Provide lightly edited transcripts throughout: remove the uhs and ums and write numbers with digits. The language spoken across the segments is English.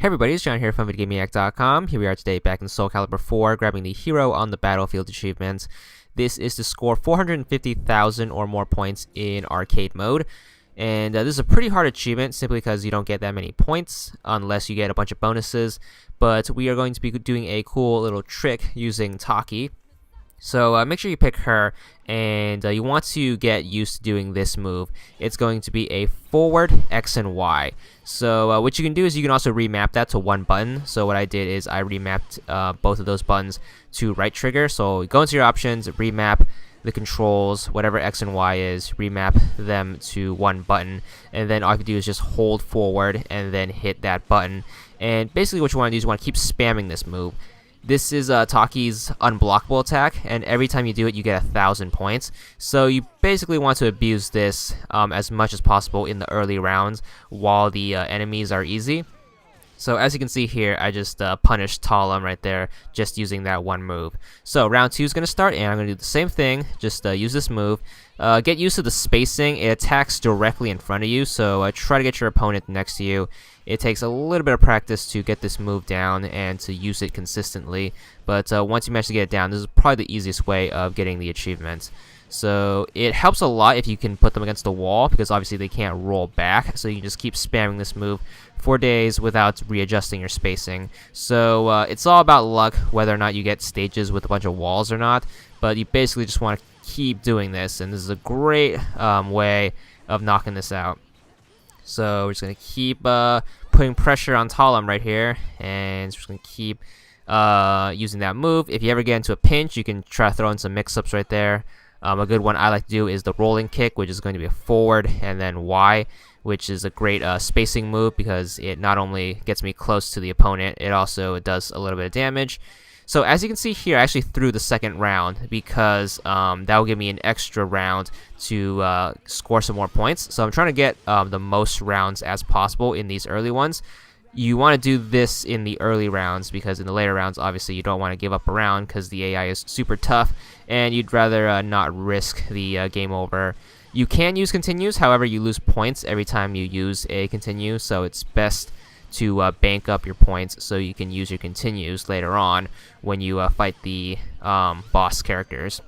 Hey everybody, it's John here from VidGamiac.com. Here we are today back in Soul Calibur 4, grabbing the Hero on the Battlefield achievement. This is to score 450,000 or more points in arcade mode. And this is a pretty hard achievement simply because you don't get that many points unless you get a bunch of bonuses. But we are going to be doing a cool little trick using Taki. So make sure you pick her, and you want to get used to doing this move. It's going to be a forward X and Y. So what you can do is you can also remap that to one button. So what I did is I remapped both of those buttons to right trigger. So go into your options, remap the controls, whatever X and Y is, remap them to one button, and then all you have to do is just hold forward and then hit that button. And basically what you want to do is you want to keep spamming this move. This is Taki's unblockable attack, and every time you do it, you get 1,000 points. So you basically want to abuse this as much as possible in the early rounds while the enemies are easy. So as you can see here, I just punished Talam right there just using that one move. So round 2 is going to start, and I'm going to do the same thing, just use this move. Get used to the spacing. It attacks directly in front of you, so try to get your opponent next to you. It takes a little bit of practice to get this move down and to use it consistently, but once you manage to get it down, this is probably the easiest way of getting the achievement. So it helps a lot if you can put them against the wall, because obviously they can't roll back, so you can just keep spamming this move for days without readjusting your spacing. So it's all about luck whether or not you get stages with a bunch of walls or not, but you basically just want to keep doing this, and this is a great way of knocking this out. So we're just going to keep putting pressure on Talam right here, and we're just going to keep using that move. If you ever get into a pinch, you can try to throw in some mix-ups right there. A good one I like to do is the rolling kick, which is going to be a forward and then Y, which is a great spacing move because it not only gets me close to the opponent, it also does a little bit of damage. So as you can see here, I actually threw the second round because that will give me an extra round to score some more points. So I'm trying to get the most rounds as possible in these early ones. You want to do this in the early rounds because in the later rounds, obviously, you don't want to give up a round because the AI is super tough, and you'd rather not risk the game over. You can use continues, however, you lose points every time you use a continue, so it's best to bank up your points so you can use your continues later on when you fight the boss characters.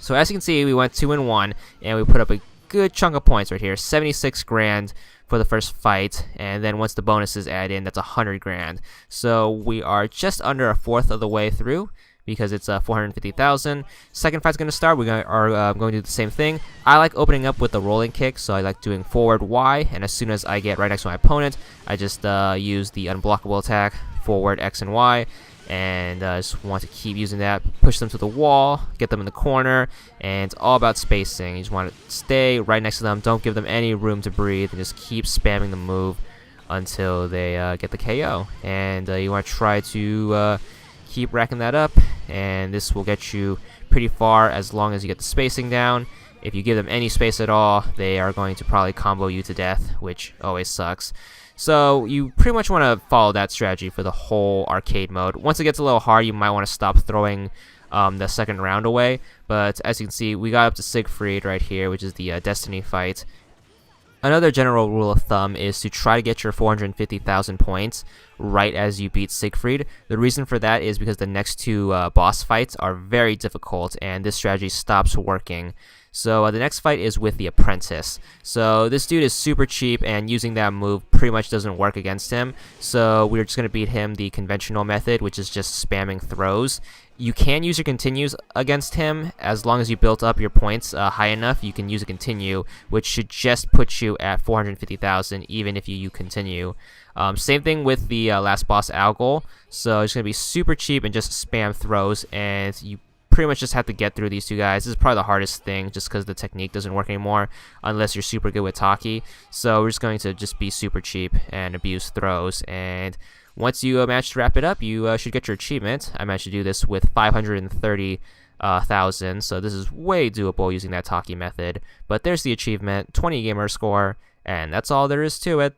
So as you can see, we went 2-1, and we put up a good chunk of points right here, 76 grand for the first fight, and then once the bonuses add in, that's 100 grand. So we are just under a fourth of the way through because it's 450,000. Second fight's going to start. We are going to do the same thing. I like opening up with the rolling kick, so I like doing forward Y, and as soon as I get right next to my opponent, I just use the unblockable attack, forward X and Y, and just want to keep using that, push them to the wall, get them in the corner, and it's all about spacing. You just want to stay right next to them, don't give them any room to breathe, and just keep spamming the move until they get the KO. And you want to try to keep racking that up, and this will get you pretty far as long as you get the spacing down. If you give them any space at all, they are going to probably combo you to death, which always sucks. So you pretty much want to follow that strategy for the whole arcade mode. Once it gets a little hard, you might want to stop throwing the second round away. But as you can see, we got up to Siegfried right here, which is the Destiny fight. Another general rule of thumb is to try to get your 450,000 points right as you beat Siegfried. The reason for that is because the next two boss fights are very difficult, and this strategy stops working. So the next fight is with the Apprentice. So this dude is super cheap, and using that move pretty much doesn't work against him. So we're just going to beat him the conventional method, which is just spamming throws. You can use your continues against him as long as you built up your points high enough. You can use a continue, which should just put you at 450,000 even if you continue. Same thing with the last boss, Algol. So it's going to be super cheap and just spam throws, and you pretty much just have to get through these two guys. This is probably the hardest thing just because the technique doesn't work anymore unless you're super good with Taki. So we're just going to just be super cheap and abuse throws, and once you manage to wrap it up, you should get your achievement. I managed to do this with 530,000, so this is way doable using that Taki method. But there's the achievement, 20 gamer score, and that's all there is to it.